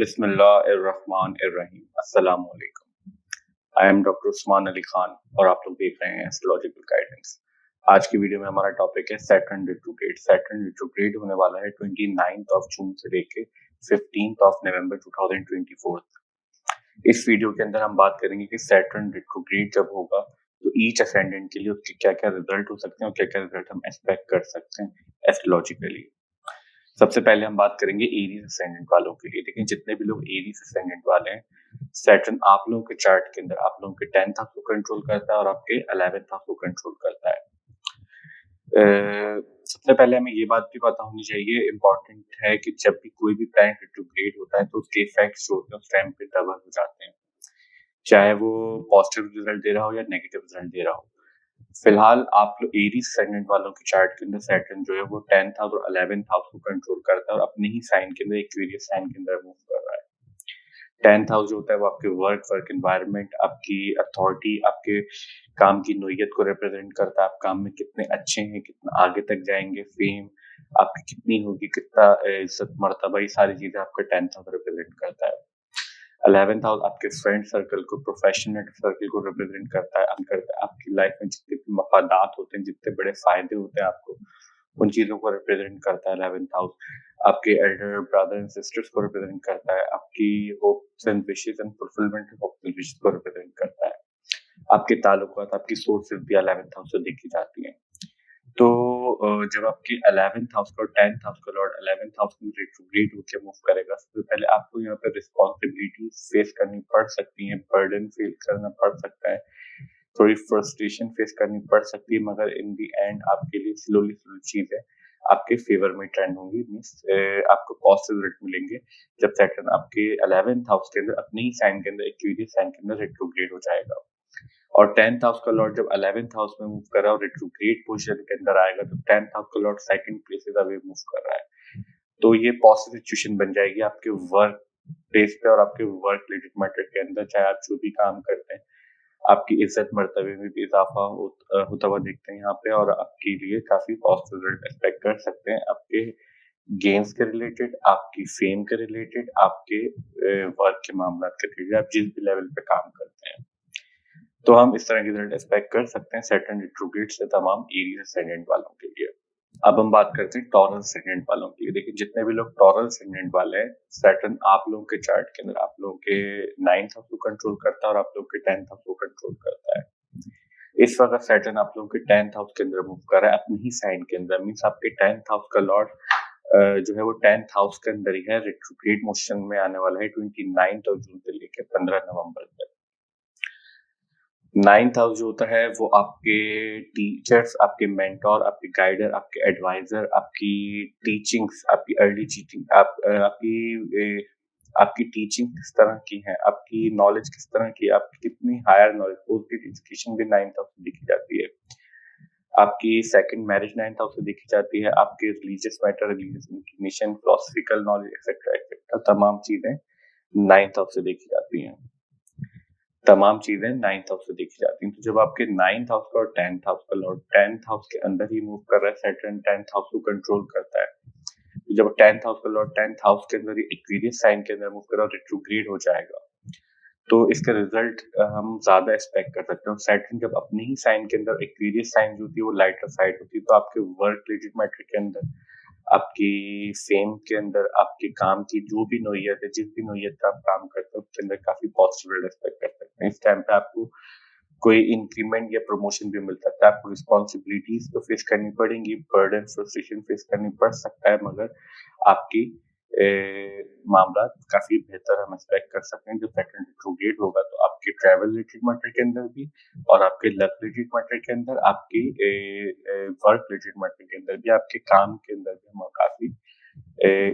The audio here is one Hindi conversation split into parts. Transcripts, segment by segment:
बिस्मिल्लाहिर्रहमानिर्रहीम। अस्सलाम वालेकुम। I am doctor Usman Ali Khan और आप लोग देख रहे हैं एस्ट्रोलॉजिकल गाइडेंस। आज की वीडियो में हमारा टॉपिक है सैटर्न रिट्रोग्रेड। सैटर्न रिट्रोग्रेड होने वाला है 29 जून से लेके 15 नवंबर 2024। इस वीडियो के अंदर हम बात करेंगे कि सैटर्न रिट्रोग्रेड जब होगा तो ईच असेंडेंट के लिए उसके क्या क्या रिजल्ट हो सकते हैं और क्या क्या रिजल्ट हम एक्सपेक्ट कर सकते हैं एस्ट्रोलॉजिकली। सबसे पहले हम बात करेंगे एरीज असेंडेंट वालों के लिए। देखिए जितने भी लोग एरीज असेंडेंट वाले हैं, सैटर्न आप लोगों के चार्ट के अंदर आप लोगों के 10th हाउस को कंट्रोल करता है और आपके 11th हाउस को कंट्रोल करता है। सबसे पहले हमें ये बात भी पता होनी चाहिए, इम्पोर्टेंट है कि जब भी कोई भी प्लैनेट रिट्रोग्रेड होता है तो उसके इफेक्ट्स जो होते हैं उस टाइम पे डबल हो जाते हैं, चाहे वो पॉजिटिव रिजल्ट दे रहा हो या नेगेटिव रिजल्ट दे रहा हो। फिलहाल आप लोग एरीज असेंडेंट वालों के चार्ट के अंदर सैटर्न जो है वो 10th हाउस और 11th हाउस को कंट्रोल करता है और अपने ही साइन के अंदर एक्वेरियस साइन के अंदर मूव कर रहा है। 10th हाउस जो होता है वो आपके वर्क एनवायरनमेंट, आपकी अथॉरिटी, आपके काम की नोयत को रिप्रेजेंट करता है। आप काम में कितने अच्छे हैं, कितना आगे तक जाएंगे, फेम आपकी कितनी होगी, कितना इज्जत मर्तबा, ये सारी चीजें आपका 10th हाउस रिप्रेजेंट करता है। 11th हाउस आपके फ्रेंड सर्कल को, प्रोफेशनल सर्कल को रिप्रेजेंट करता है। आपकी लाइफ में जितने भी मफादात होते हैं, जितने बड़े फायदे होते हैं आपको, उन चीजों को रिप्रेजेंट करता है 11th हाउस। आपके एल्डर ब्रदर एंड सिस्टर्स को रिप्रेजेंट करता है। आपकी hopes and wishes and fulfilment of hopes and wishes को रिप्रेजेंट करता है। आपके ताल्लुकात, आपकी सोर्सेज भी 11th हाउस से देखी जाती हैं। तो जब आपके 11th हाउस का और 10th हाउस का लॉर्ड 11th हाउस में रेट्रोग्रेड होकर मूव करेगा, सबसे पहले आपको यहाँ पे रिस्पॉन्सिबिलिटी फेस करनी पड़ सकती है, बर्डन फील करना पड़ सकता है, थोड़ी फ्रस्ट्रेशन फेस करनी पड़ सकती है, मगर इन दी एंड आपके लिए स्लोली चीजें आपके फेवर में ट्रेंड होंगी। मीन्स आपको पॉजिटिव रिजल्ट मिलेंगे जब सैटर्न आपके 11th हाउस के अंदर, अपने ही साइन के अंदर, एक्वेरियस साइन के अंदर रेट्रोग्रेड हो जाएगा। और 10th हाउस का लॉर्ड जब 11th हाउस में मूव कर रहा है और रेट्रोग्रेड पोजीशन के अंदर आएगा, तो 10th हाउस का Lord second places away move कर रहा है। तो ये पॉजिटिव सिचुएशन बन जाएगी आपके वर्क प्लेस पे और आपके वर्क रिलेटेड मैटर के अंदर, चाहे आप जो भी काम करते हैं, आपकी इज्जत मर्तबे में भी इजाफा होता हुआ देखते हैं यहाँ पे, और आपके लिए काफी पॉजिटिव रिजल्ट एक्सपेक्ट कर सकते हैं आपके गेम्स के रिलेटेड, आपकी फेम के रिलेटेड, आपके वर्क के मामला के रिलेटेड, आप जिस भी लेवल पे काम करते हैं। तो हम इस तरह के रिजल्ट एक्सपेक्ट कर सकते हैं सैटर्न रिट्रोग्रेड से तमाम एरीज असेंडेंट वालों के लिए। अब हम बात करते हैं टॉरस असेंडेंट वालों की। देखिए जितने भी लोग टॉरस असेंडेंट वाले हैं, सैटर्न आप लोगों के चार्ट के अंदर आप लोगों के 9th हाउस को कंट्रोल करता है और आप लोगों के 10th हाउस को कंट्रोल करता है। इस वक्त सैटर्न आप लोगों के 10th हाउस के अंदर मूव कर रहा है, अपनी ही साइन के अंदर। मीन्स आपके 10th हाउस का लॉर्ड जो है वो 10th हाउस के अंदर ही है, रिट्रोग्रेड मोशन में आने वाला है 29 जून से लेकर 15 नवंबर तक। 9th हाउस जो होता है वो आपके टीचर्स, आपके मेंटोर, आपके गाइडर, आपके एडवाइजर, आपकी टीचिंग्स, आपकी अर्ली टीचिंग, आपकी टीचिंग किस तरह की है, आपकी नॉलेज किस तरह की है, आपकी कितनी हायर नॉलेज, पोस्ट एजुकेशन भी 9th हाउस से देखी जाती है। आपकी सेकंड मैरिज 9th हाउस से देखी जाती है। आपके religious matter, religious inclination, philosophical knowledge etcetera etcetera, तमाम चीजें 9th हाउस से देखी जाती हैं। तमाम चीजें 9th हाउस से देखी जाती हैं। तो जब आपके 9th हाउस का और 10th हाउस का लॉर्ड 10th हाउस के अंदर ही मूव कर रहा है, सैटर्न 10th हाउस को कंट्रोल करता है। तो जब 10th हाउस का लॉर्ड 10th हाउस के अंदर ही एक्वेरियस साइन के अंदर मूव कर रहा है और रेट्रोग्रेड हो जाएगा, तो इसका रिजल्ट हम ज्यादा एक्सपेक्ट कर सकते हैं। सैटर्न जब अपने ही साइन के अंदर, एक्वेरियस साइन जो होती है वो लाइटर साइड होती है, तो आपके वर्क रिलेटेड मैटर के अंदर, आपकी फेम के अंदर, आपके काम की जो भी नोयत है, जिस भी नोयत का आप काम करते हो उसके अंदर काफी पॉजिटिव एक्सपेक्ट कर सकते हैं। इस टाइम पे आपको कोई इंक्रीमेंट या प्रमोशन भी मिल सकता है। आपको रिस्पॉन्सिबिलिटीज तो फेस करनी पड़ेंगी, बर्डन फ्रस्ट्रेशन फेस करनी पड़ सकता है, मगर आपकी मामला काफी बेहतर हम एक्सपेक्ट कर सकते हैं। जब सैटर्न रिट्रोग्रेड होगा तो आपके ट्रैवल रिलेटेड मैटर के अंदर भी, और आपके लव रिलेटेड मैटर के अंदर, आपकी वर्क रिलेटेड मैटर के अंदर भी, आपके काम के अंदर भी हम काफी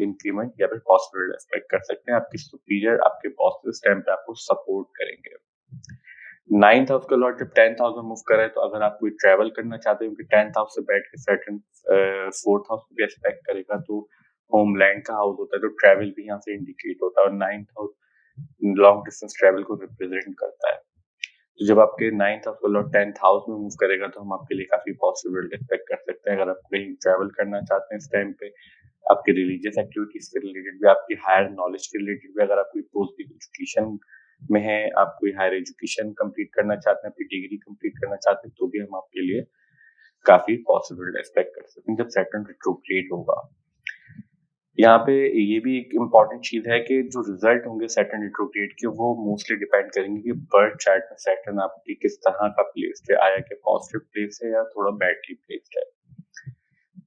इंक्रीमेंट या फिर पॉजिटिव एक्सपेक्ट कर सकते हैं। आपके सुपीरियर, आपके बॉस इस टाइम पे आपको सपोर्ट करेंगे। 9th हाउस का लॉर्ड जब 10th हाउस में मूव करे, तो अगर आप कोई ट्रैवल करना चाहते हो, क्योंकि 10th हाउस से बैठ के सैटर्न 4th हाउस भी एक्सपेक्ट करेगा, तो होमलैंड का हाउस होता है, तो ट्रैवल भी यहाँ से इंडिकेट होता है, और 9th house long distance travel को रिप्रेजेंट करता है। तो जब आपके 9th हाउस का लॉर्ड 10th हाउस में मूव करेगा, तो हम आपके लिए काफी पॉसिबल एक्सपेक्ट कर सकते हैं। अगर आप कहीं ट्रैवल करना चाहते हैं इस टाइम पे, आपके रिलीजियस एक्टिविटीज के रिलेटेड भी, आपकी हायर नॉलेज के रिलेटेड भी। अगर आप कोई पोस्ट एजुकेशन में है, आप कोई हायर एजुकेशन कंप्लीट करना चाहते हैं, अपनी डिग्री कंप्लीट करना चाहते हैं, तो भी हम आपके लिए काफी पॉसिबल एक्सपेक्ट कर सकते हैं जब सैटर्न रिट्रोग्रेड होगा। यहाँ पे ये भी एक इम्पॉर्टेंट चीज है कि जो रिजल्ट होंगे सैटर्न रिट्रोग्रेड के, वो मोस्टली डिपेंड करेंगे कि बर्थ चार्ट में सैटर्न आपकी किस तरह का प्लेस्ड है, आया कि पॉजिटिव प्लेस है या थोड़ा बैडली प्लेस्ड है।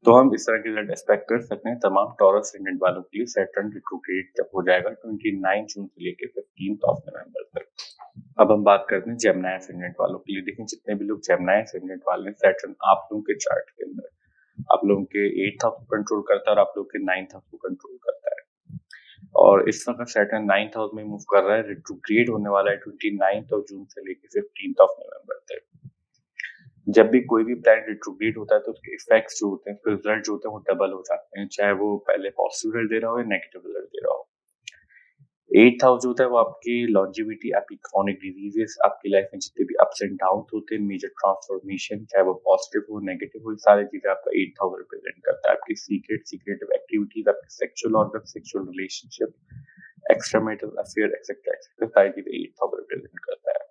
तो हम इस तरह के रिजल्ट एक्सपेक्ट कर सकते हैं तमाम टॉरस असेंडेंट वालों के लिए सैटर्न रिट्रोग्रेड जब हो जाएगा 29 जून से लेकर 15 नवंबर तक। अब हम बात करते हैं जेमिनी असेंडेंट वालों के लिए। देखिए, जितने भी लोग जेमिनी असेंडेंट वाले हैं, सैटर्न आप लोगों के चार्ट के अंदर आप लोगों के 8th हाउस को कंट्रोल करता है और आप लोगों के 9th हाउस को कंट्रोल करता है। और इस तरह सैटर्न 9th हाउस में मूव कर रहा है, रिट्रोग्रेड होने वाला है 29 जून से लेकर 15 नवंबर तक। जब भी कोई भी प्लैनेट रिट्रोग्रेड होता है तो उसके इफेक्ट्स जो होते हैं, उसके रिजल्ट जो होते हैं वो डबल हो जाते हैं, चाहे वो पहले पॉजिटिव रिजल्ट दे रहा हो या नेगेटिव रिजल्ट दे रहा हो। 8th हाउस जो होता है वो आपकी लॉन्जिविटी, आपकी क्रॉनिक डिजीजेस, आपकी लाइफ में जितने भी अप्स एंड डाउन होते हैं, मेजर ट्रांसफॉर्मेशन, चाहे वो पॉजिटिव हो नेगेटिव हो, सारी चीजें आपका 8th हाउस रिप्रेजेंट करता है। आपकी सीक्रेटिव एक्टिविटीज, आपके sexual organ, sexual relationship, extra marital affair etcetera etcetera, सारी चीजें 8th हाउस रिप्रेजेंट करता है।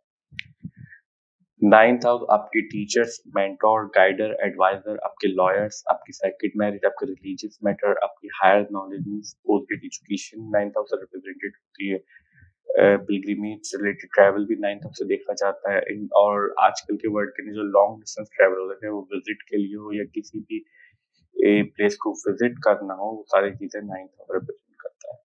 9th हाउस आपके टीचर्स, मेंटोर, गाइडर, एडवाइजर, आपके लॉयर्स, आपकी सेकंड मैरिज, आपके रिलीजियस मैटर, आपकी higher knowledge means post education 9th house से रिप्रेजेंटेड होती है। पिलग्रिमेज रिलेटेड ट्रैवल भी 9th हाउस से देखा जाता है। और आजकल के वर्ल्ड के जो लॉन्ग डिस्टेंस ट्रैवल होते हैं, वो विजिट के लिए हो या किसी भी प्लेस को विजिट करना हो, वो सारी चीजें 9th हाउस रिप्रेजेंट करता है।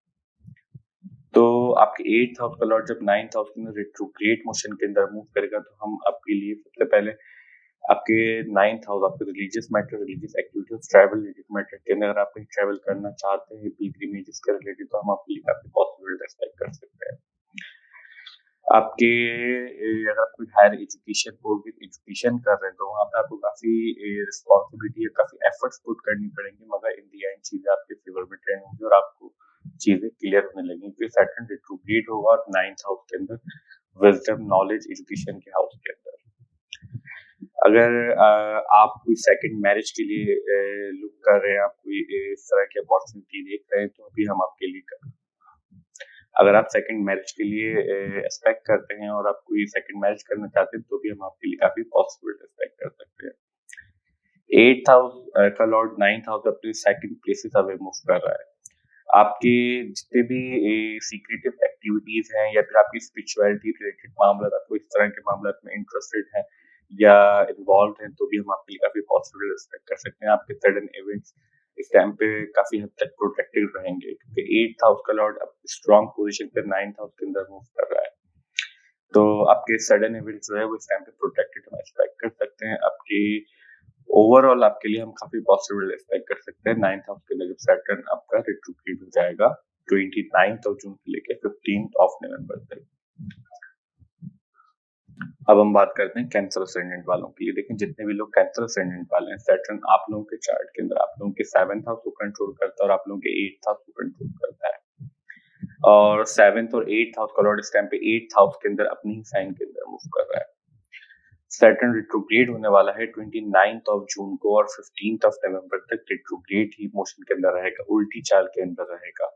तो आपके 8th हाउस का लॉर्ड जब 9th हाउस के अंदर रिट्रोग्रेड मोशन के अंदर मूव करेगा, तो हम आपके लिए सबसे पहले आपके 9th हाउस, आपके religious matter, religious activities, travel related matter के अंदर आप कहीं ट्रैवल करना चाहते हैं पिलग्रिमेजेस के रिलेटेड, तो हम आपके लिए काफी पॉसिबल एक्सपेक्ट कर सकते हैं। आपके अगर आप कोई हायर एजुकेशन पोस्ट एजुकेशन कर रहे हैं, तो वहाँ पे आपको काफी रिस्पॉन्सिबिलिटी या काफी एफर्ट्स पुट करनी पड़ेंगी, मगर इन दी एंड चीजें आपके फेवर में ट्रेंड होंगी और आपको चीजें क्लियर होने लगेंगी, क्योंकि सैटर्न रिट्रोग्रेड होगा और 9th हाउस के अंदर, विजडम, नॉलेज, एजुकेशन के हाउस के अंदर। अगर आप कोई सेकंड मैरिज के लिए लुक कर रहे हैं, आप कोई इस तरह की अपॉर्चुनिटी देख रहे हैं, तो अभी हम आपके लिए कर। अगर आप सेकंड मैरिज के लिए एक्सपेक्ट करते हैं और आप कोई सेकंड मैरिज करना चाहते हैं, तो भी हम आपके लिए काफी पॉसिबल एक्सपेक्ट कर सकते हैं। 8th हाउस का लॉर्ड 9th हाउस अपनी सेकंड प्लेसेस अवे मूव कर रहा है। आपके जितने भी सीक्रेटिव एक्टिविटीज हैं या फिर आपकी स्पिरिचुअलिटी रिलेटेड मामला, आपको इस तरह के मामला में इंटरेस्टेड हैं या इन्वॉल्व हैं, तो भी हम आपके लिए काफी पॉसिबल एक्सपेक्ट कर सकते हैं। आपके सडन इवेंट्स इस टाइम पे काफी हद तक प्रोटेक्टेड रहेंगे, क्योंकि 8th हाउस का लॉर्ड अब स्ट्रॉन्ग पोजीशन पे 9th हाउस के अंदर मूव कर रहा है। तो आपके सडन इवेंट्स जो है वो इस टाइम पे प्रोटेक्टेड हम एक्सपेक्ट कर सकते हैं। आपकी ओवरऑल आपके लिए हम काफी पॉसिबल एक्सपेक्ट कर सकते हैं 9th हाउस के अंदर जब सैटर्न आपका रिट्रोग्रेड हो जाएगा 29 जून से लेकर 15 नवंबर तक। अब हम बात करते हैं कैंसर असेंडेंट वालों के लिए। देखें, जितने भी लोग कैंसर असेंडेंट वाले हैं, सैटर्न आप लोगों के चार्ट के अंदर आप लोगों के 7th हाउस को कंट्रोल करता है और आप लोगों के 8th हाउस को कंट्रोल करता है। और 7th और 8th हाउस का लॉर्ड इस टाइम पे 8th हाउस के अंदर अपनी ही साइन के अंदर मूव कर रहा है। सैटर्न रिट्रोग्रेड होने वाला है 29 जून को और 15 नवंबर तक रिट्रोग्रेड ही मोशन के अंदर रहेगा, उल्टी चाल के अंदर रहेगा।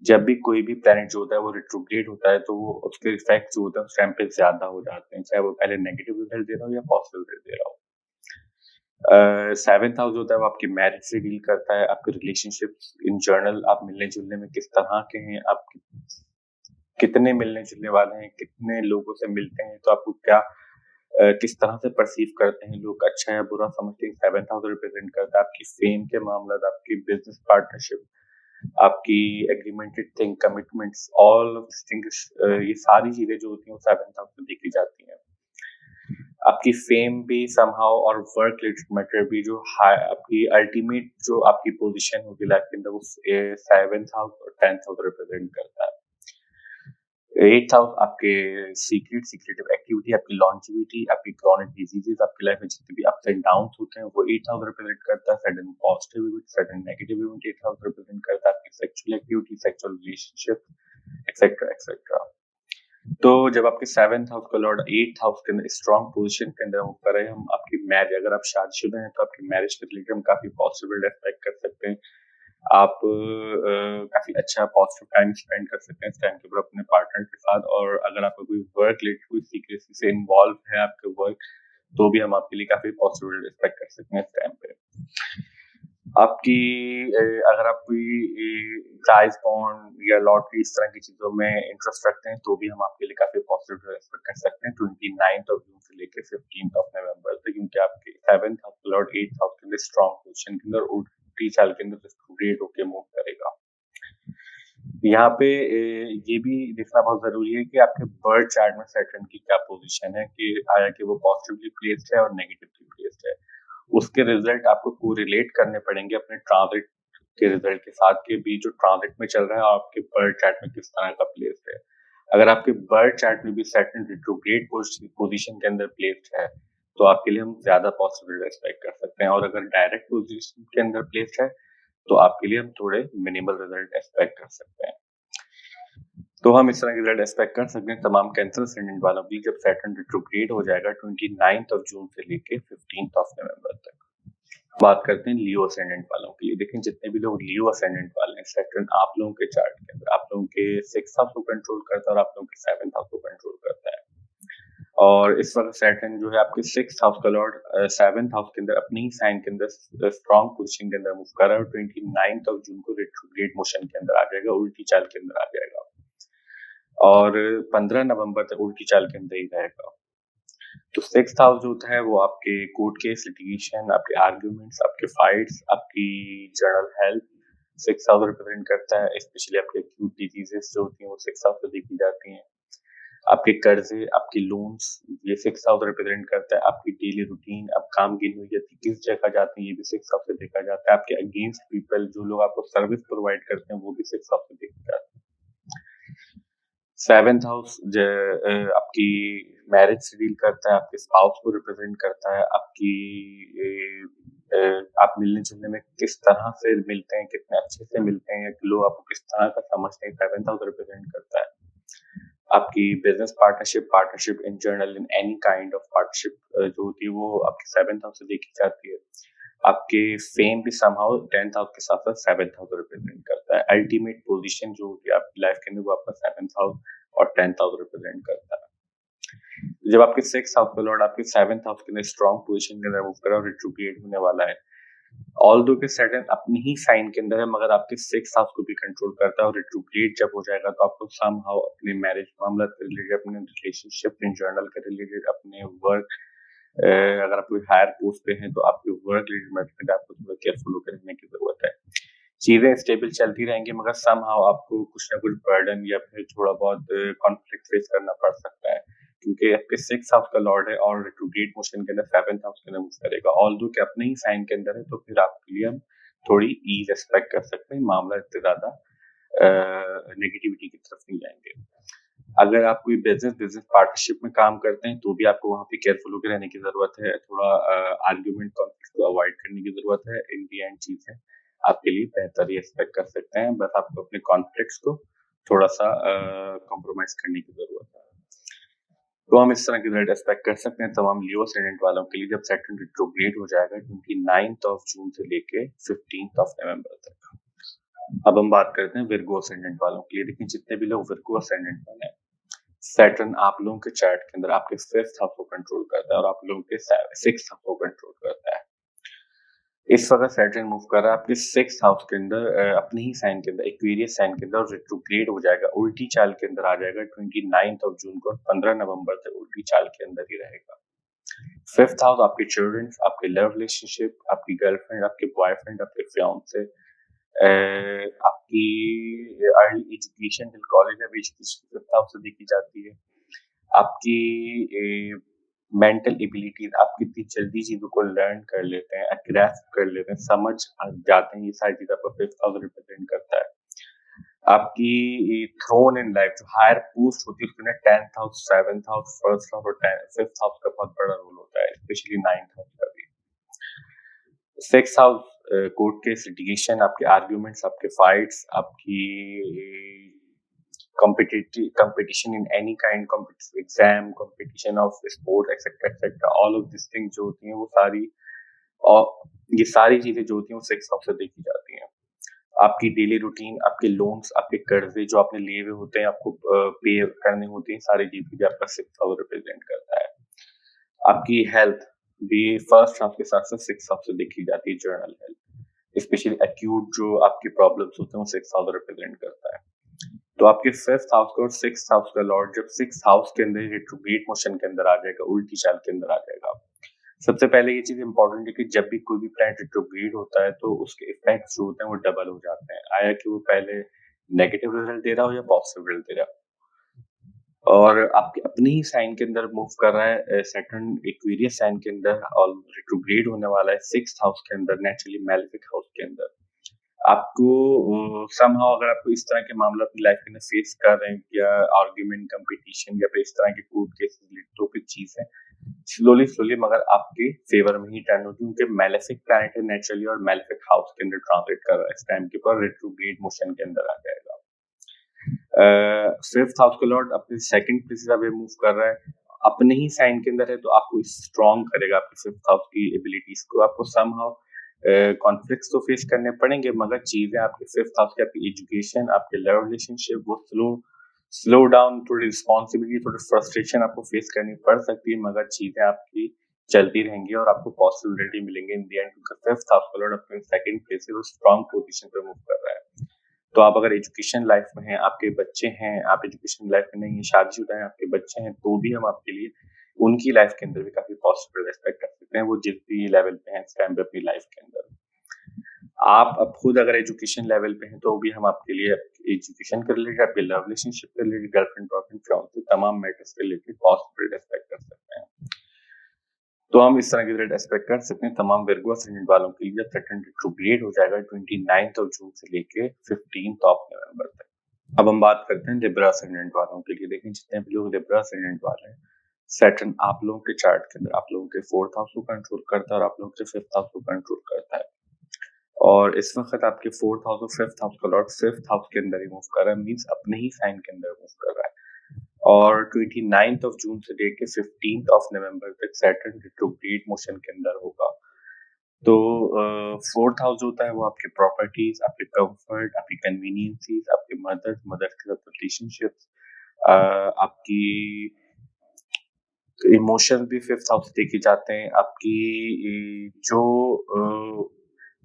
जब भी कोई भी प्लैनेट जो होता है वो रिट्रोग्रेड होता है, तो वो उसके इफेक्ट जो होता है उस टाइम पे ज्यादा हो जाते हैं, चाहे वो पहले नेगेटिव रिजल्ट दे रहा हो या पॉजिटिव रिजल्ट दे रहा हो। 7th हाउस होता है वो आपकी मैरिज से डील करता है, आपके रिलेशनशिप्स इन जनरल, आप मिलने जुलने में किस तरह के हैं, आप कितने मिलने जुलने वाले हैं, कितने लोगों से मिलते हैं, तो आपको क्या किस तरह से परसीव करते हैं लोग, अच्छा या बुरा समझते हैं। 7th हाउस रिप्रेजेंट करता है आपकी फेम के मामला, आपकी बिजनेस पार्टनरशिप, आपकी agreemented thing, commitments, all of this things, ये सारी चीजें जो होती हैं वो 7th हाउस में देखी जाती हैं। आपकी फेम भी समहाउ और वर्क रिलेटेड मैटर भी, जो आपकी अल्टीमेट जो आपकी पोजीशन होगी लाइफ के अंदर, वो 7th हाउस और 10th हाउस रिप्रेजेंट करता है। 8th हाउस आपके सीक्रेटिव एक्टिविटी, आपकी लॉन्जिविटी, आपकी क्रॉनिक डिजीजेस, आपकी लाइफ में जितने भी अप्स एंड डाउन होते हैं वो 8th हाउस रिप्रेजेंट करता है। Sudden positive event, sudden negative event 8th house represent करता है। आपकी sexual activity, sexual relationship etcetera etcetera. तो जब आपके 7th हाउस का लॉर्ड 8th हाउस के अंदर स्ट्रॉन्ग पोजीशन के अंदर मूव कर रहे हैं, हम आपकी मैरिज, अगर आप शादीशुदा हैं तो आपकी मैरिज के रिलेटेड हम काफी पॉसिबल एक्सपेक्ट कर सकते हैं। आप काफ़ी अच्छा पॉजिटिव टाइम स्पेंड कर सकते हैं इस टाइम के ऊपर अपने पार्टनर के साथ। और अगर आपका कोई वर्क रिलेटेड कोई सीक्रेसी से इन्वॉल्व है आपके वर्क, तो भी हम आपके लिए काफ़ी पॉजिटिव एक्सपेक्ट कर सकते हैं इस टाइम पे। आपकी अगर आप कोई प्राइज़ बॉन्ड या लॉटरी इस तरह की चीज़ों में इंटरेस्ट रखते हैं, तो भी हम आपके लिए काफ़ी पॉजिटिव एक्सपेक्ट कर सकते हैं 29th ऑफ जून से लेके 15th ऑफ नवंबर तक, क्योंकि आपके 7th हाउस का लॉर्ड 8th हाउस के अंदर स्ट्रॉन्ग पोजीशन के अंदर उल्टी चाल के अंदर रिट्रोग्रेड होके मूव करेगा। यहाँ पे ये भी देखना बहुत ज़रूरी है कि आपके बर्थ चार्ट में सैटर्न की क्या पोजीशन है, कि आया कि वो पॉजिटिवली प्लेस्ड है और नेगेटिवली प्लेस्ड है। उसके रिजल्ट आपको कोरिलेट करने पड़ेंगे अपने ट्रांजिट के रिजल्ट के साथ, कि भी जो ट्रांजिट में चल रहा है आपके बर्थ चार्ट में किस तरह का प्लेस्ड है। अगर आपके बर्थ चार्ट में भी सैटर्न रिट्रोग्रेड पोजीशन के अंदर प्लेस्ड है, तो आपके लिए हम ज्यादा पॉसिबल एक्सपेक्ट कर सकते हैं। और अगर डायरेक्ट पोजीशन के अंदर प्लेस्ड है, तो आपके लिए हम थोड़े मिनिमल रिजल्ट एक्सपेक्ट कर सकते हैं। तो हम इस तरह के रिजल्ट एक्सपेक्ट कर सकते हैं तमाम कैंसर असेंडेंट वालों की, जब सैटर्न रिट्रोग्रेड हो जाएगा 29th ऑफ जून से लेके 15th ऑफ नवंबर तक। बात करते हैं लियो असेंडेंट वालों की। देखें, जितने भी लोग लियो असेंडेंट वाले हैं, सैटर्न आप लोगों के चार्ट के अंदर आप लोगों के 6th हाउस को कंट्रोल करता है और आप लोगों के 7th हाउस को कंट्रोल करता है। और इस वक्त सैटर्न जो है आपके 6th हाउस का लॉर्ड 7th हाउस के अंदर अपनी ही साइन के अंदर स्ट्रॉन्ग पोजीशन के अंदर मूव कर रहा है, और 29th ऑफ जून को रेट्रोग्रेड मोशन के अंदर आ जाएगा, उल्टी चाल के अंदर आ जाएगा, और 15 नवंबर तक उल्टी चाल के अंदर ही रहेगा। तो 6th हाउस जो होता है वो आपके कोर्ट केस, लिटिगेशन, आपके आर्ग्यूमेंट्स, आपके फाइट्स, आपकी general health 6th house represent करता है। स्पेशली आपके एक्यूट डिजीजेस जो होती हैं वो 6th हाउस से देखी जाती हैं। आपके कर्जे, आपके लोन्स, ये 6th हाउस रिप्रेजेंट करता है। आपकी डेली रूटीन, आप काम की नियत किस जगह जाते हैं, ये भी 6th हाउस से देखा जाता है। आपके अगेंस्ट पीपल, जो लोग आपको सर्विस प्रोवाइड करते हैं, वो भी 6th हाउस से देखा जाता है। 7th हाउस आपकी मैरिज से डील करता है, आपके स्पाउस को रिप्रेजेंट करता है, आपकी आप मिलने-जुलने में किस तरह से मिलते हैं, कितने अच्छे से मिलते हैं, या लोग आपको किस तरह का समझते हैं, 7th हाउस रिप्रेजेंट करता है। आपकी business partnership, partnership in general, in any kind of partnership जो होती है वो आपके 7th हाउस से देखी जाती है। आपके फेम भी समहाउ 10th हाउस के साथ-साथ 7th हाउस रिप्रेजेंट करता है। अल्टीमेट पोजीशन जो होती है आपकी लाइफ के अंदर, वो आपका 7th हाउस और 10th हाउस रिप्रेजेंट करता है। जब आपके 6th हाउस का लॉर्ड आपके 7th हाउस के अंदर स्ट्रॉन्ग पोजीशन के अंदर मूव कर रहा है और रिट्रोग्रेड होने वाला है, ऑल्दो के सैटर्न अपनी ही साइन के अंदर है, मगर आपके 6th हाउस को भी कंट्रोल करता है, और रिट्रोग्रेड जब हो जाएगा तो आपको समहाउ अपने मैरिज मामला से रिलेटेड, अपने रिलेशनशिप इन जनरल के रिलेटेड, अपने वर्क, अगर आप कोई हायर पोस्ट पे हैं तो आपके वर्क रिलेटेड मैटर में आपको थोड़ा केयरफुल होकर रहने की जरूरत है। चीजें स्टेबल चलती रहेंगी, मगर समहाउ आपको कुछ ना कुछ बर्डन या फिर थोड़ा बहुत कॉन्फ्लिक्ट फेस करना पड़ सकता है, क्योंकि आपके 6th हाउस का लॉर्ड है और रिट्रोग्रेड मोशन के अंदर 7th हाउस के अंदर मूव करेगा। ऑल्दो कि अपने ही साइन के अंदर है, तो फिर आपके लिए हम थोड़ी ईज एक्सपेक्ट कर सकते हैं, मामला इतने ज्यादा नेगेटिविटी की तरफ नहीं जाएंगे। अगर आप कोई बिजनेस पार्टनरशिप में काम करते हैं, तो भी आपको वहाँ पे केयरफुल होकर रहने की जरूरत है, थोड़ा आर्ग्यूमेंट कॉन्फ्लिक्ट को अवॉइड करने की जरूरत है। इन दी एंड चीजें आपके लिए बेहतर ही एक्सपेक्ट कर सकते हैं, बस आपको अपने कॉन्फ्लिक्ट्स को थोड़ा सा कॉम्प्रोमाइज करने की जरूरत है। तो हम इस तरह की रिजल्ट एक्सपेक्ट कर सकते हैं तमाम लियो असेंडेंट वालों के लिए, जब सैटर्न रिट्रोग्रेड हो जाएगा 29th ऑफ जून से लेके 15th ऑफ नवंबर तक। अब हम बात करते हैं विर्गो असेंडेंट वालों के लिए। देखिए, जितने भी लोग विर्गो असेंडेंट वाले हैं, सैटर्न आप लोगों के चार्ट के अंदर आपके 5th हाउस को कंट्रोल करता है और आप लोगों के 6th हाउस को कंट्रोल करता है। इस वक्त सैटर्न मूव कर रहा है आपके 6th हाउस के अंदर, अपने ही साइन के अंदर, एक्वेरियस साइन के अंदर, रिट्रोग्रेड हो जाएगा, उल्टी चाल के अंदर आ जाएगा 29th ऑफ जून को, और 15 नवंबर तक उल्टी चाल के अंदर ही रहेगा। 5th हाउस आपके चिल्ड्रन, आपके लव रिलेशनशिप, आपकी गर्लफ्रेंड, आपके बॉयफ्रेंड, आपके फियांसे, आपकी early education till college of education 5th house से देखी जाती है। आपकी मेंटल एबिलिटीज, आप कितनी जल्दी चीजों को लर्न कर लेते हैं, ग्रैस्प कर लेते हैं, समझ जाते हैं, ये सारी चीज आपको 5th हाउस रिप्रेजेंट करता है। आपकी थ्रोन इन लाइफ, जो हायर पोस्ट होती है, उसमें 10th house, 7th house, 1st house और 5th हाउस का बहुत बड़ा रोल होता है, स्पेशली 9th हाउस का भी। 6th house court case, litigation, आपके आर्ग्यूमेंट्स, आपके फाइट्स, आपकी competition in any kind, competitive exam, competition of sport, etc etc, all of these things जो होती हैं वो सारी, और ये सारी चीजें जो होती हैं वो 6th हाउस से देखी जाती हैं। आपकी डेली रूटीन, आपके लोन्स, आपके कर्जे जो आपने लिए हुए होते हैं, आपको पे करने होते हैं, सारी चीज़ें भी आपका 6th हाउस रिप्रेजेंट करता है। आपकी हेल्थ भी फर्स्ट हाउस के साथ-साथ 6th हाउस से देखी जाती है, जनरल हेल्थ। स्पेशली एक्यूट जो आपके प्रॉब्लम्स होते हैं, वो 6th हाउस रिप्रेजेंट करता है। तो आपके 5th हाउस का और 6th हाउस का लॉर्ड जब 6th हाउस के अंदर रेट्रोग्रेड मोशन के अंदर आ जाएगा, उल्टी चाल के अंदर आ जाएगा। सबसे पहले ये चीज़ इम्पोर्टेंट है कि जब भी कोई भी प्लैनेट रेट्रोग्रेड होता है, तो उसके इफ़ेक्ट्स जो होते हैं, वो डबल हो जाते हैं। आया कि वो पहले नेगेटिव रिजल्ट दे रहा हो या पॉजिटिव रिजल्ट दे रहा हो। और आपके अपने ही साइन के अंदर मूव कर रहा है, सैटर्न एक्वेरियस साइन के अंदर और रेट्रोग्रेड होने वाला है 6th हाउस के अंदर, नेचुरली मैलेफिक हाउस के अंदर। आपको समहाउ अगर आपको इस तरह के मामला अपनी लाइफ के अंदर फेस कर रहे हैं या आर्ग्यूमेंट, कंपटीशन या फिर इस तरह के कोर्ट केसेस रिलेटेड तो कुछ चीज़ है, स्लोली स्लोली मगर आपके फेवर में ही टर्न होगी, क्योंकि मैलेफिक प्लैनेट है नेचुरली और मैलेफिक हाउस के अंदर ट्रांजिट कर रहा है इस टाइम के ऊपर, रेट्रोग्रेड मोशन के अंदर आ जाएगा। 5th हाउस का लॉर्ड अपने सेकंड प्लेस से मूव कर रहा है, अपने ही साइन के अंदर है, तो आपको स्ट्रॉन्ग करेगा आपके 5th हाउस की एबिलिटीज को। आपको समहाउ कॉन्फ्लिक्ट्स तो फेस करने पड़ेंगे, मगर चीजें आपके 5th हाउस की, आपकी एजुकेशन, आपके लव रिलेशनशिप, वो स्लो डाउन, थोड़ी रिस्पॉन्सिबिलिटी, थोड़ी फ्रस्ट्रेशन आपको फेस करनी पड़ सकती है, मगर चीजें आपकी चलती रहेंगी और आपको पॉसिबिलिटी मिलेंगे इन दी एंड, क्योंकि 5th हाउस का लॉर्ड अपने सेकंड प्लेस से वो स्ट्रॉन्ग पोजीशन पे मूव कर रहा है। तो आप अगर एजुकेशन लाइफ में हैं, आपके बच्चे हैं, आप एजुकेशन लाइफ में नहीं है, शादीशुदा हैं, आपके बच्चे हैं, तो भी हम आपके लिए उनकी लाइफ के अंदर भी काफी पॉजिटिव एक्सपेक्ट कर सकते हैं, वो जिस भी लेवल पे हैं इस टाइम पे अपनी लाइफ के अंदर। आप अब खुद अगर एजुकेशन लेवल पे हैं, तो भी हम आपके लिए एजुकेशन के रिलेटेड, आपके लव रिलेशनशिप के रिलेटेड, गर्लफ्रेंड, बॉयफ्रेंड, फियांसे, तमाम मैटर्स के रिलेटेड पॉजिटिव एक्सपेक्ट कर सकते हैं। तो हम इस तरह के रिलेटेड एक्सपेक्ट कर सकते हैं तमाम विर्गो असेंडेंट वालों के लिए, जब सैटर्न रिट्रोग्रेड हो जाएगा 29th ऑफ जून से लेके 15th ऑफ नवंबर तक। अब हम बात करते हैं लिब्रा असेंडेंट वालों के लिए। देखें, जितने भी लोग लिब्रा असेंडेंट वाले हैं, सैटर्न आप लोगों के चार्ट के अंदर आप लोगों के 4th हाउस को कंट्रोल करता है और आप लोगों के 5th हाउस को कंट्रोल करता है। और इस वक्त आपके 4th हाउस और 5th हाउस का लॉर्ड 5th हाउस के अंदर ही मूव कर रहा है, मीन्स अपने ही साइन के अंदर मूव कर रहा है। और 29th ऑफ जून से लेके 15th ऑफ नवंबर तक सैटर्न रिट्रोग्रेड मोशन के अंदर होगा। तो 4th हाउस जो होता है वो आपके प्रॉपर्टीज, आपके कंफर्ट, आपकी कन्वीनियंसेस, आपके मदर के साथ रिलेशनशिप्स, आपकी इमोशंस भी 5th हाउस से देखे जाते हैं। आपकी जो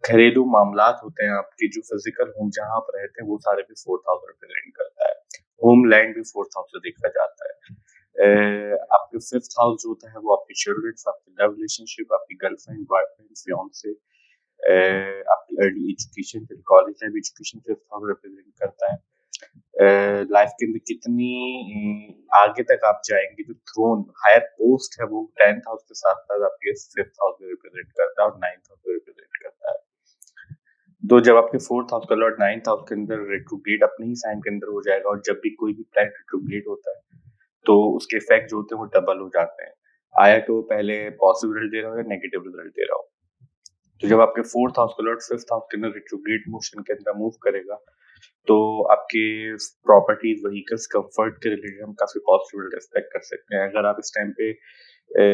घरेलू मामलात होते हैं, आपके जो फिजिकल होम जहाँ आप रहते हैं, वो सारे भी 4th हाउस रिप्रेजेंट करता है। होमलैंड भी 4th हाउस से देखा जाता है। आपके 5th हाउस जो होता है वो आपके चिल्ड्रन, आपके लव रिलेशनशिप, आपकी गर्लफ्रेंड, बॉयफ्रेंड, फियांसे, आपकी अर्ली एजुकेशन, फिर college life education 5th house represent करता है। लाइफ के अंदर कितनी आगे तक आप जाएंगे, जो थ्रोन हायर पोस्ट है, वो 10th हाउस के साथ साथ आपके 5th हाउस में रिप्रेजेंट करता है और 9th हाउस में रिप्रेजेंट करता है। तो जब आपके 4th हाउस का लॉर्ड 9th हाउस के अंदर रेट्रोग्रेड अपने ही साइन के अंदर हो जाएगा, और जब भी कोई भी प्लैनेट रेट्रोग्रेड होता है, तो उसके इफेक्ट जो होते हैं वो डबल हो जाते हैं। आया तो वो पहले पॉजिटिव रिजल्ट दे रहा हो या नेगेटिव रिजल्ट दे रहा हो। तो जब आपके 4th हाउस का लॉर्ड 5th हाउस के अंदर रेट्रोग्रेड मोशन के अंदर मूव करेगा, तो आपके प्रॉपर्टीज, व्हीकल्स, कंफर्ट के रिलेटेड हम काफी पॉजिटिव एक्सपेक्ट कर सकते हैं। अगर आप इस टाइम पे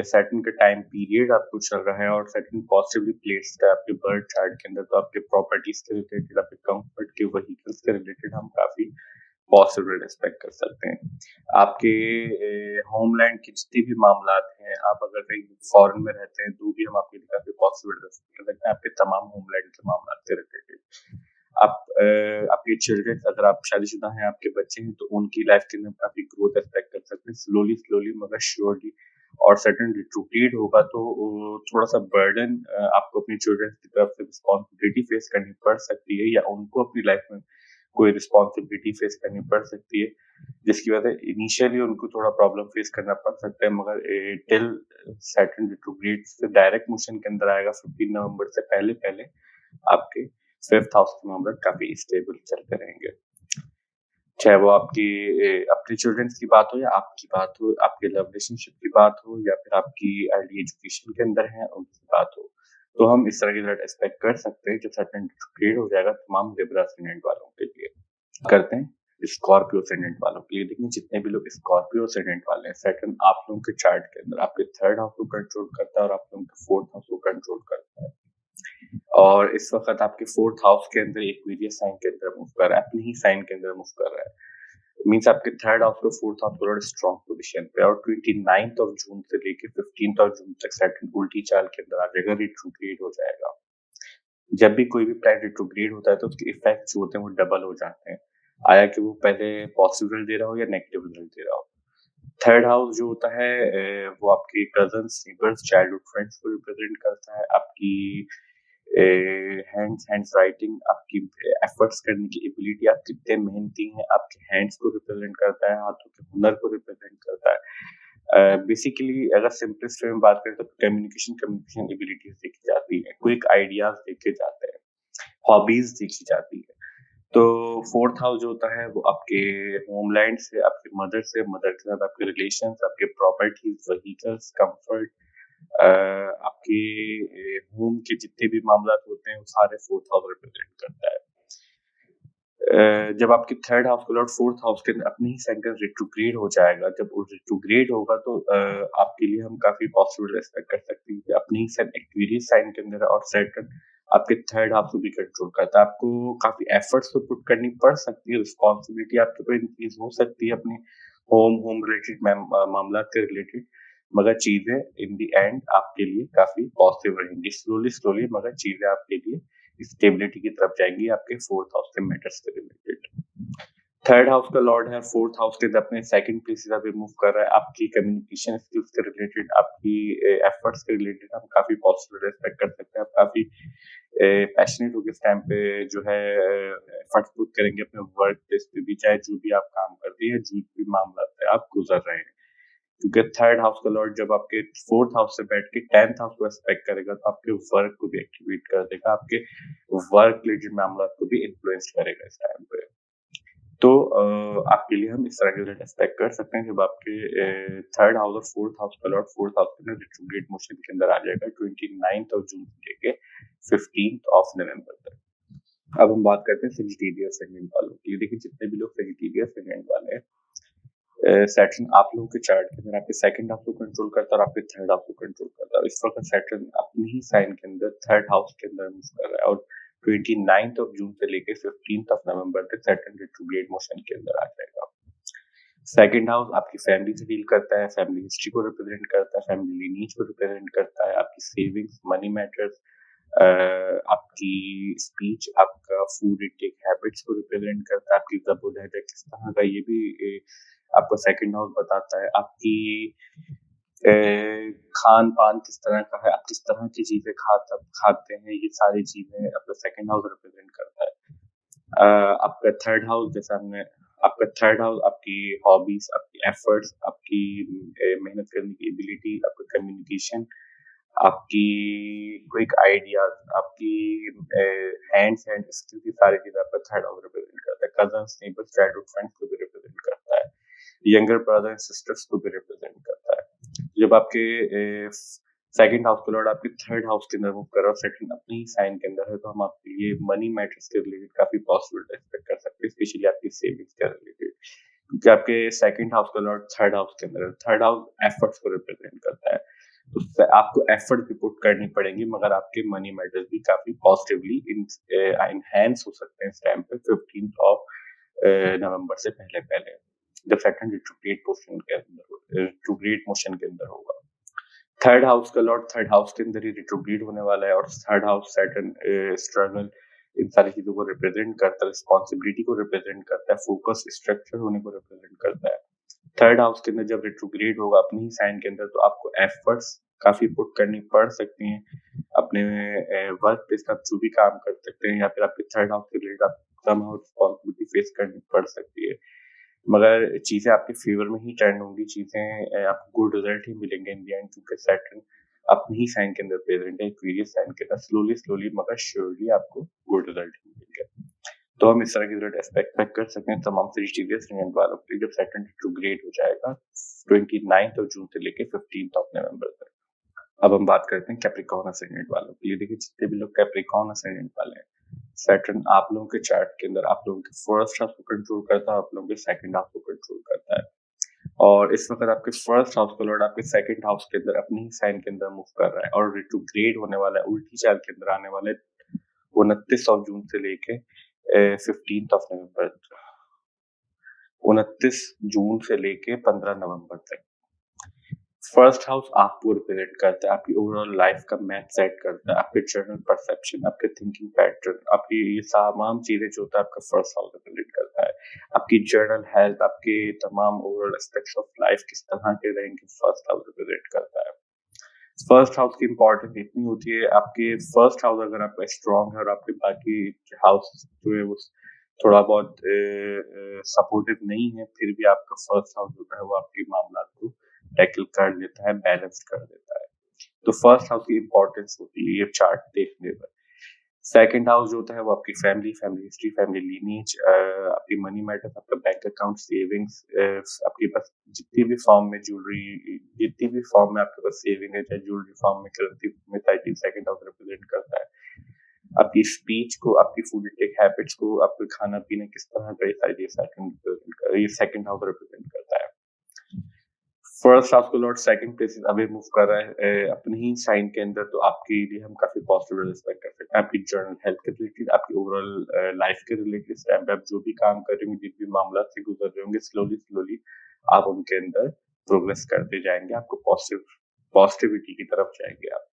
सैटर्न का टाइम पीरियड आपको चल रहा है और सैटर्न पॉजिटिवली प्लेस्ड है आपके बर्थ चार्ट के अंदर, तो आपके प्रॉपर्टीज के रिलेटेड, आपके कंफर्ट के, व्हीकल्स के रिलेटेड हम काफी पॉजिटिव एक्सपेक्ट कर सकते हैं। आपके होमलैंड के जितने भी मामलात हैं, आप अगर कहीं फॉरेन में रहते हैं, तो भी हम आपके लिए काफी पॉजिटिव एक्सपेक्ट कर सकते हैं आपके तमाम होमलैंड के मामलात के रिलेटेड। आपके चिल्ड्रन, अगर आप शादीशुदा हैं, आपके बच्चे हैं, तो उनकी लाइफ के अंदर काफी ग्रोथ एक्सपेक्ट कर सकते हैं, स्लोली स्लोली मगर श्योरली। और सडन रिट्रोग्रेड होगा तो थोड़ा सा बर्डन आपको अपने चिल्ड्रन की तरफ से रिस्पॉन्सिबिलिटी फेस करनी पड़ सकती है, या उनको अपनी लाइफ में कोई रिस्पॉन्सिबिलिटी फेस करनी पड़ सकती है, जिसकी वजह से इनिशियली उनको थोड़ा प्रॉब्लम फेस करना पड़ सकता है, मगर टिल सैटर्न रिट्रोग्रेड से डायरेक्ट मोशन के अंदर आएगा 15 नवंबर से पहले पहले आपके 5th हाउस के मामले काफी स्टेबल चलते रहेंगे। चाहे वो आपकी अपने चिल्ड्रंस की बात हो या आपकी बात हो, आपके लव रिलेशनशिप की बात हो, या फिर आपकी अर्ली एजुकेशन के अंदर है उनकी बात हो, तो हम इस तरह की रिजल्ट एक्सपेक्ट कर सकते हैं, जो सडन रिट्रोग्रेड हो जाएगा तमाम लिब्रा असेंडेंट वालों के लिए। करते हैं स्कॉर्पियो असेंडेंट वालों के लिए। देखिए, जितने भी लोग स्कॉर्पियो असेंडेंट वाले हैं, सैटर्न आप लोगों के चार्ट के अंदर आपके 3rd हाउस को कंट्रोल करता है और आप लोगों के 4th हाउस को कंट्रोल करता है। और इस वक़्त आपके 4th हाउस के अंदर एक्वेरियस साइन के अंदर मूव कर रहा है, अपने ही साइन के अंदर मूव कर रहा है। मीन्स आपके 3rd हाउस और 4th हाउस का लॉर्ड स्ट्रॉन्ग पोज़ीशन पे है और 29th ऑफ जून से लेके 15th ऑफ जून तक सैटर्न उल्टी चाल के अंदर आ जाएगा, रिट्रोग्रेड हो जाएगा। जब भी कोई भी प्लैनेट रिट्रोग्रेड होता है तो उसके इफ़ेक्ट्स जो होते हैं वो डबल हो जाते हैं। आया कि वो पहले पॉजिटिव रिजल्ट दे रहा हो या नेगेटिव रिजल्ट दे रहा हो। 3rd हाउस जो होता है वो आपके कज़न्स, नेबर्स, चाइल्डहुड फ्रेंड्स को रिप्रेज़ेंट करता है। आपकी हैंड्स राइटिंग, आपकी एफर्ट्स करने की एबिलिटी, आप कितने मेहनती हैं, आपके हैंड्स को रिप्रेजेंट करता है, हाथों के हुनर को रिप्रेजेंट करता है। बेसिकली अगर सिंपलेस्ट वे में बात करें तो कम्युनिकेशन एबिलिटीज देखी जाती है, क्विक आइडियाज देखे जाते हैं, हॉबीज देखी जाती है। तो 4th हाउस जो होता है वो आपके होमलैंड से, आपके मदर के साथ आपके रिलेशंस, आपके प्रॉपर्टीज, व्हीकल्स, कंफर्ट, आपके होम के जितने भी मामला होते हैं वो सारे 4th हाउस रिप्रेजेंट करता है। जब आपके 3rd हाउस का लॉर्ड 4th हाउस के अंदर अपने ही साइन का रिट्रोग्रेड हो जाएगा, जब वो रिट्रोग्रेड होगा तो आपके लिए हम काफी पॉसिबल एक्सपेक्ट कर सकते हैं कि अपने ही साइन एक्वेरियस साइन के अंदर है और सैटर्न आपके 3rd हाउस को भी कंट्रोल करता है। आपको काफी एफर्ट्स तो पुट करनी पड़ सकती है, रिस्पॉन्सिबिलिटी आपके ऊपर इंक्रीज हो सकती है अपने होम रिलेटेड मामला के रिलेटेड, मगर चीजें इन द एंड आपके लिए काफी पॉसिबल रहेंगी। स्लोली स्लोली मगर चीजें आपके लिए स्टेबिलिटी की तरफ जाएंगी आपके 4th हाउस के मैटर्स से रिलेटेड। 3rd हाउस का लॉर्ड है, 4th हाउस के अपने सेकंड प्लेस पे मूव कर रहा है। आपकी कम्युनिकेशन स्किल्स के रिलेटेड, आपकी एफर्ट्स के रिलेटेड हम काफी पॉजिटिव एक्सपेक्ट कर सकते हैं। आप काफी पैशनेट होकर इस टाइम पे जो है एफर्ट्स पुट करेंगे अपने वर्क प्लेस पे भी, चाहे जो भी आप काम करते हैं, जो भी मामला से आप गुजर रहे हैं। क्योंकि 3rd हाउस का लॉर्ड जब आपके 4th हाउस से बैठ के 10th हाउस को एस्पेक्ट करेगा तो आपके वर्क को भी एक्टिवेट कर देगा, आपके वर्क रिलेटेड मामला को भी इन्फ्लुएंस करेगा इस टाइम पे। तो आपके लिए हम इस तरह के रिजल्ट एक्सपेक्ट कर सकते हैं जब आपके 3rd हाउस और 4th हाउस का लॉर्ड 4th हाउस के अंदर रिट्रोग्रेड मोशन के अंदर आ जाएगा 29th ऑफ जून से लेके 15th ऑफ नवंबर तक। अब हम बात करते हैं सेजिटेरियस सेगमेंट वालों की। देखिए जितने भी लोग सेजिटेरियस सेगमेंट वाले हैं, सैटर्न आप लोगों के चार्ट के अंदर आपके 2nd हाउस को कंट्रोल करता है और आपके 3rd हाउस को कंट्रोल करता है। इस वक्त सैटर्न अपने ही साइन के अंदर 3rd हाउस के अंदर मूव कर रहा है और 29th ऑफ जून से लेके 15th ऑफ नवंबर तक सैटर्न रिट्रोग्रेड मोशन के अंदर आ जाएगा। 2nd हाउस आपकी फैमिली से डील करता है, फैमिली हिस्ट्री को रिप्रेजेंट करता है, फैमिली लीनिएज को रिप्रेजेंट करता है, आपकी सेविंग्स, मनी मैटर्स, आपकी स्पीच, आपका फूड इनटेक हैबिट्स को रिप्रेजेंट करता है, आपकी ज़बो-लहज़ा किस तरह का ये भी आपका 2nd हाउस बताता है, आपकी खान-पान किस तरह का है, आप किस तरह की चीज़ें खाते हैं, ये सारी चीज़ें आपका 2nd हाउस रिप्रेजेंट करता है। आपका 3rd हाउस जैसा हमने आपका 3rd हाउस आपकी हॉबीज, आपकी एफर्ट्स, आपकी मेहनत करने की एबिलिटी, आपका कम्युनिकेशन, आपकी क्विक आइडियाज, आपकी हैंड्स एंड स्किल, की सारी चीजें आपका 3rd हाउस रिप्रेजेंट करता है। कजन्स, नेबर्स, चाइल्डहुड फ्रेंड्स को भी रिप्रेजेंट करता है, यंगर ब्रदर एंड सिस्टर्स को भी रिप्रेजेंट करता है। जब आपके 2nd हाउस का लॉर्ड आपके 3rd हाउस के अंदर मूव कर रहा है, सेकंड अपनी ही साइन के अंदर है, तो हम आपके लिए मनी मैटर्स के रिलेटेड काफी पॉसिबल एक्सपेक्ट कर सकते हैं, स्पेशली आपकी सेविंग्स के रिलेटेड, क्योंकि आपके 2nd हाउस का लॉर्ड 3rd हाउस के अंदर है। 3rd हाउस एफर्ट्स को रिप्रेजेंट करता है, तो आपको एफर्ट भी पुट करनी पड़ेंगी, मगर आपके मनी मैटर्स भी काफी पॉजिटिवली इनहैंस हो सकते हैं इस टाइम पे 15th ऑफ नवंबर से पहले पहले, जब सैटर्न रिट्रोग्रेड पोजीशन के अंदर रिट्रोग्रेड मोशन के अंदर होगा। 3rd हाउस का लॉर्ड 3rd हाउस के अंदर ही रिट्रोग्रेड होने वाला है और 3rd हाउस सैटर्न स्ट्रगल, इन सारी चीजों को रिप्रेजेंट करता है, रिस्पॉन्सिबिलिटी को रिप्रेजेंट करता है, फोकस, स्ट्रक्चर होने को रिप्रेजेंट करता है। 3rd हाउस के अंदर जब रिट्रोग्रेड होगा अपने ही साइन के अंदर, तो आपको एफर्ट्स काफी पुट करनी पड़ सकती हैं अपने वर्क प्लेस का, जो भी काम कर सकते हैं, या फिर आपके 3rd हाउस के रिलेटेड आप समहाउ रिस्पॉन्सिबिलिटी फेस करनी पड़ सकती है, मगर चीजें आपके फेवर में ही टर्न होंगी, चीजें आपको गुड रिजल्ट ही मिलेंगे इन द एंड, क्योंकि सैटर्न अपने ही साइन के अंदर प्रेजेंट है, एक्वेरियस साइन के अंदर। स्लोली स्लोली मगर श्योरली आपको गुड रिजल्ट मिलेंगे। तो हम इस तरह की रिजल्ट एक्सपेक्ट कर सकते हैं तमाम सेजिटेरियस सेगमेंट वालों के लिए जब सैटर्न रिट्रोग्रेड हो जाएगा 29th ऑफ जून से लेके 15th ऑफ नवंबर तक। अब हम बात करते हैं कैप्रिकॉर्न असेंडेंट वालों के लिए। देखिए जितने भी लोग कैप्रिकॉर्न असेंडेंट वाले हैं, सैटर्न आप लोगों के चार्ट के अंदर आप लोगों के फर्स्ट हाउस को कंट्रोल करता है, आप लोगों के 2nd हाउस को कंट्रोल करता है, और इस वक्त आपके फर्स्ट हाउस का लॉर्ड आपके 2nd हाउस के अंदर अपने ही साइन के अंदर मूव कर रहा है और रिट्रोग्रेड होने वाला है, उल्टी चाल के अंदर आने वाले 29 ऑफ जून से लेके 15 ऑफ नवंबर, 29 जून से लेके 15 नवंबर तक। फर्स्ट हाउस आपको रिप्रेजेंट करता है, आपकी ओवरऑल लाइफ का मैप सेट करता है, आपके जर्नल परसेप्शन, आपके थिंकिंग पैटर्न, आपकी ये तमाम चीजें जो होता है आपका फर्स्ट हाउस रिप्रेजेंट करता है। आपकी जर्नल हेल्थ, आपके तमाम ओवरऑल एस्पेक्ट्स ऑफ लाइफ किस तरह के रहेंगे, फर्स्ट हाउस रिप्रेजेंट करता है। फर्स्ट हाउस की इंपॉर्टेंस इतनी होती है, आपके फर्स्ट हाउस अगर आपका स्ट्रांग है और आपके बाकी हाउस जो है वो थोड़ा बहुत सपोर्टिव नहीं है, फिर भी आपका फर्स्ट हाउस होता है वो आपके मामला को टैकल कर लेता है, बैलेंस कर देता है। तो फर्स्ट हाउस की इंपॉर्टेंस होती है ये चार्ट देखने पर। सेकंड हाउस जो होता है वो आपकी family, family history, family lineage, आपकी मनी मैटर्स, आपका बैंक अकाउंट, सेविंग्स, आपके पास जितनी भी फॉर्म में ज्वेलरी, जितनी भी फॉर्म में आपके पास सेविंग है, चाहे ज्वेलरी फॉर्म में, करेंसी में, सेकंड हाउस रिप्रेजेंट करता है। आपकी स्पीच को, आपकी फूड इंटेक हैबिट्स को, आपके खाना पीना किस तरह का, ये सेकंड हाउस रिप्रेजेंट करता है। फर्स्ट हाउस को Lord second place away move कर रहा है अपने ही साइन के अंदर, तो आपके लिए हम काफी पॉजिटिव रिस्पेक्ट कर सकते हैं। आपकी जर्नल हेल्थ के रिलेटेड, आपकी ओवरऑल लाइफ के रिलेटेड, इस टाइम पे आप जो भी काम कर रहे होंगे, जिन भी मामला से गुजर रहे होंगे, स्लोली स्लोली आप उनके अंदर प्रोग्रेस करते जाएंगे, आपको पॉजिटिविटी की तरफ जाएंगे आप।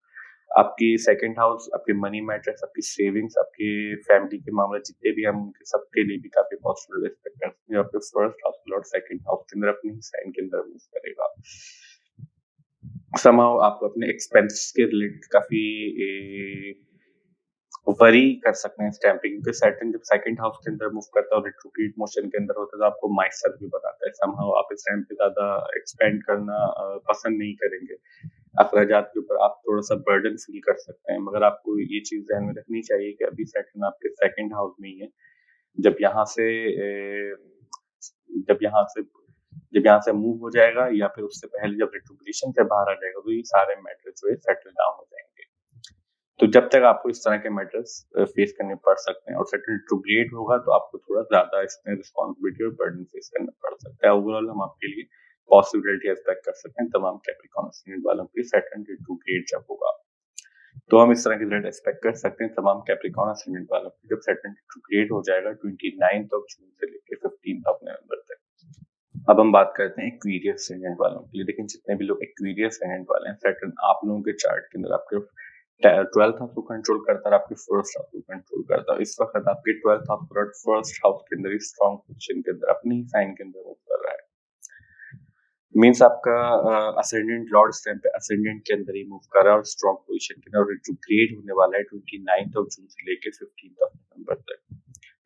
आपकी सेकंड हाउस, आपके मनी मैटर्स, आपकी सेविंग्स, आपके फैमिली के मामले जितने भी हम उनके सबके लिए भी काफी पॉजिटिव रिस्पेक्ट करते हैं। आपके first house Lord second house के अंदर अपनी साइन के अंदर मूव करेगा। समहाउ आप अपने एक्सपेंसेस के रिलेटेड काफी वरी कर सकते हैं इस टाइम पे, क्योंकि सैटर्न जब सेकंड हाउस के अंदर मूव करता है और रिट्रोग्रेड मोशन के अंदर होता है तो आपको माइंडसेट भी बनाता है। समहाउ आप इस टाइम पे ज्यादा एक्सपेंड करना पसंद नहीं करेंगे, अखराजात के ऊपर आप थोड़ा सा बर्डन फील कर सकते हैं, मगर आपको ये चीज ध्यान में रखनी चाहिए कि अभी सैटर्न आपके सेकंड हाउस में ही है। जब यहाँ से अ, जब यहाँ से जब यहाँ से मूव हो जाएगा या फिर उससे पहले जब रिट्रोग्रेशन से बाहर आ जाएगा, तो ये सारे मैटर जो है सेटल डाउन हो जाएंगे। तो जब तक आपको इस तरह के मैटर्स फेस करने पड़ सकते हैं और सेटल रिट्रोग्रेड होगा तो आपको थोड़ा ज्यादा इसमें रिस्पॉन्सिबिलिटी और बर्डन फेस करना पड़ सकता है। ओवरऑल हम आपके लिए पॉसिबिलिटी एक्सपेक्ट कर सकते हैं तमाम कैप्रिकॉर्न ascendant वालों के सेटल रिट्रोग्रेड जब होगा। तो हम इस तरह के रिजल्ट एक्सपेक्ट कर सकते हैं तमाम कैप्रिकॉर्न ascendant वालों के जब सेटल रिट्रोग्रेड हो जाएगा 29 ऑफ जून से लेकर 15 ऑफ नवंबर तक। अब हम बात करते हैं एक्वेरियस ascendant वालों के लिए। लेकिन जितने भी लोग एक्वेरियस ascendant वाले हैं, सैटर्न आप लोगों के चार्ट के अंदर आपके 12th हाउस को कंट्रोल करता है, आपके फर्स्ट हाउस को कंट्रोल करता है। इस वक्त आपके 12th हाउस पर फर्स्ट हाउस के अंदर स्ट्रॉन्ग पोजीशन के अंदर अपने ही साइन के अंदर मूव कर रहा है। मींस आपका असेंडेंट लॉर्ड इस टाइम पे असेंडेंट के अंदर ही मूव कर रहा है और स्ट्रॉन्ग पोजीशन के अंदर, और रिट्रोग्रेड होने वाला है 29 ऑफ जून से लेकर 15 ऑफ नवंबर तक।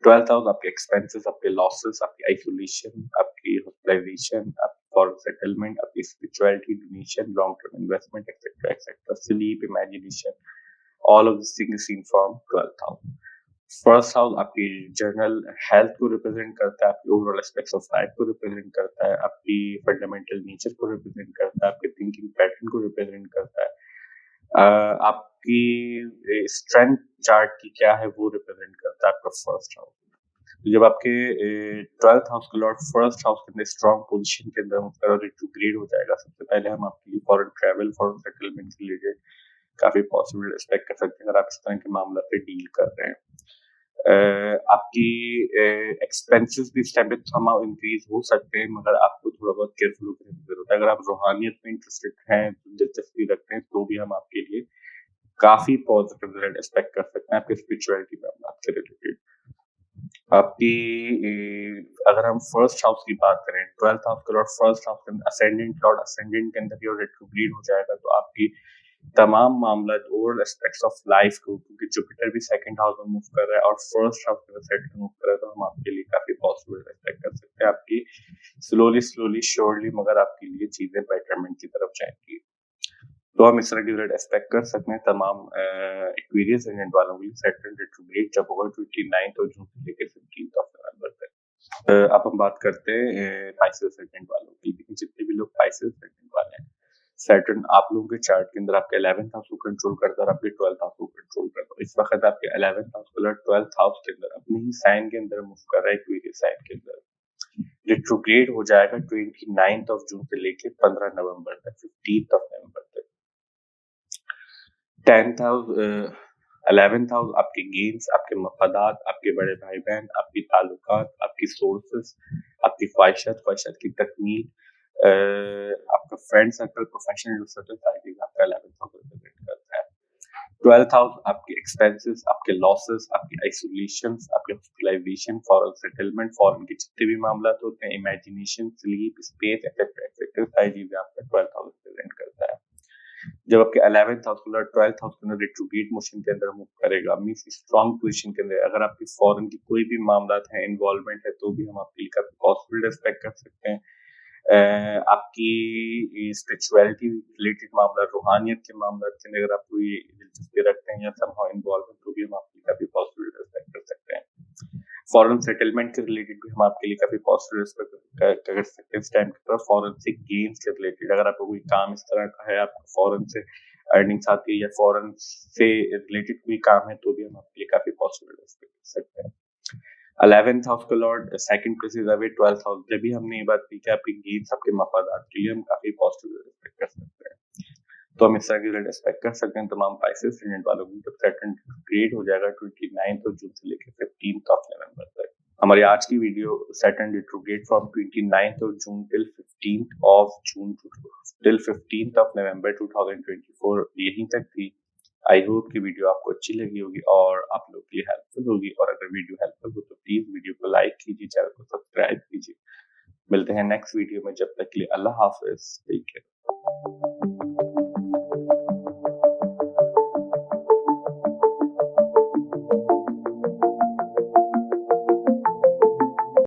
12th हाउस आपके एक्सपेंसेस, आपके लॉसेस, आपकी आइसोलेशन, आपकी हॉस्पिटलाइजेशन, आपकी फॉरेन सेटलमेंट, आपकी spirituality, donation, long term investment, etcetera etcetera, sleep, imagination, all of this things in from 12th house. First house आपकी जर्नल हेल्थ को रिप्रेजेंट करता है, आपकी ओवरऑल एस्पेक्ट्स ऑफ लाइफ को रिप्रेजेंट करता है, आपकी फंडामेंटल नेचर को रिप्रेजेंट करता है, आपके थिंकिंग पैटर्न को रिप्रेजेंट करता है, आपकी स्ट्रेंथ चार्ट की क्या है वो रिप्रेजेंट करता है आपका फर्स्ट हाउस। तो जब आपके 12th हाउस का लॉर्ड फर्स्ट हाउस के अंदर स्ट्रॉन्ग पोजीशन के अंदर रिट्रोग्रेड हो जाएगा, सबसे पहले हम आपके लिए फॉरेन ट्रैवल, फॉरेन सेटलमेंट से रिलेटेड काफी पॉसिबल एक्सपेक्ट कर सकते हैं अगर आप इस तरह के मामला पे डील कर रहे हैं। आपकी एक्सपेंसेस भी इस टाइम पे somehow इंक्रीज हो सकते हैं, मगर आपको थोड़ा बहुत केयरफुल होकर रहने की जरूरत है। अगर आप रूहानियत में इंटरेस्टेड हैं, दिलचस्पी रखते हैं, तो भी हम आपके लिए काफी पॉजिटिव रिजल्ट एक्सपेक्ट कर सकते हैं आपके स्पिरिचुअलिटी मामला के रिलेटेड। आपकी अगर हम फर्स्ट हाउस की बात करें, 12th हाउस का लॉर्ड फर्स्ट हाउस के अंदर असेंडेंट, लॉर्ड असेंडेंट के अंदर ही रेट्रोग्रेड हो जाएगा, तो आपकी तमाम मामला ओवरऑल एस्पेक्ट्स ऑफ लाइफ को, क्योंकि जुपिटर भी सेकंड हाउस में मूव कर रहा है और फर्स्ट हाउस में सेटल मूव कर रहा है, तो हम आपके लिए काफी पॉसिबल एक्सपेक्ट कर सकते हैं आपकी स्लोली स्लोली श्योरली, मगर आपके लिए चीजें बेटरमेंट की तरफ जाएंगी। तो हम इस तरह की रिजल्ट एक्सपेक्ट कर सकते हैं तमाम एक्वेरियस ascendant वालों के लिए सैटर्न रेट्रोग्रेड जब होगा 29 जून से लेकर 15 ऑफ नवंबर तक। अब हम बात करते हैं पाइसेस ascendant वालों की। लेकिन जितने भी लोग पाइसेस ascendant वाले हैं, सैटर्न आप लोगों के चार्ट के अंदर आपके 11th हाउस को कंट्रोल करता है और आपके 12th हाउस को कंट्रोल करता है। इस वक्त आपके 11th हाउस को 12th हाउस के अंदर अपने ही साइन के अंदर मूव कर रहा है, एक्वेरियस साइन के अंदर रिट्रोग्रेड हो जाएगा 29 ऑफ जून से लेकर 15 नवंबर तक, 15 ऑफ नवंबर तक। 10th हाउस 11th हाउस आपके गेन्स, आपके मफादात, आपके बड़े भाई-बहन, आपकी ताल्लुकात, आपकी सोर्सेस, आपकी ख्वाहिशात की तकमील, आपका फ्रेंड सर्कल, प्रोफेशनल सर्कल, सारी चीज़ें आपका 11th हाउस रिप्रेजेंट करता है। 12th हाउस आपके एक्सपेंसेस, आपके लॉसेस, आपकी आइसोलेशंस, आपके हॉस्पिटलाइजेशन, फॉरेन सेटलमेंट, फॉरेन के जितने भी मामलात होते हैं, imagination, sleep, space, etcetera etcetera, सारी चीज़ें आपका 12th हाउस रिप्रेजेंट करता है। जब आपके 11th हाउस मतलब 12th हाउस के अंदर रिट्रोग्रेड मोशन के अंदर मूव करेगा, मींस स्ट्रांग पोजीशन के अंदर, अगर आपकी फॉरेन की कोई भी मामलात है, इन्वॉल्वमेंट है, तो भी हम आपके लिए काफी पॉसिबल रिस्पेक्ट कर सकते हैं। आपकी स्पिरिचुअलिटी रिलेटेड मामला, रूहानियत के मामला के अंदर अगर आप कोई दिलचस्पी रखते हैं या समहाउ इन्वॉल्व हैं, तो भी हम आपकी काफी पॉसिबल रिस्पेक्ट कर सकते हैं। फॉरेन सेटलमेंट के रिलेटेड भी हम आपके लिए काफी पॉजिटिव रिस्पेक्ट कर सकते हैं इस टाइम की तरफ। फॉरेन से गेन्स के रिलेटेड अगर आपको कोई काम इस तरह का है, आपको फॉरेन से अर्निंग्स आती है या फॉरेन से रिलेटेड कोई काम है, तो भी हम आपके लिए काफी पॉजिटिव रिस्पेक्ट कर सकते हैं। 11th हाउस का Lord second place is away 12th house. जब भी हमने ये बात की कि आपके गेन्स, आपके मफादात के लिए हम काफी पॉजिटिव रिस्पेक्ट कर सकते हैं, तो हम इस तरह की रिस्पेक्ट कर सकते हैं तमाम पाइसेस रेडिएंट वालों की। जब सैटर्न ग्रेड हो जाएगा 29 जून से लेकर 15 नवंबर तक। हमारी आज की video Saturn retrograde from 29 June till 15 नवंबर 2024 यहीं तक थी। आई होप कि वीडियो आपको अच्छी लगी होगी और आप लोग के लिए हेल्पफुल होगी, और अगर वीडियो हेल्पफुल हो तो प्लीज वीडियो को लाइक कीजिए, चैनल को सब्सक्राइब कीजिए। मिलते हैं नेक्स्ट वीडियो में, जब तक के लिए अल्लाह हाफिज, टेक केयर।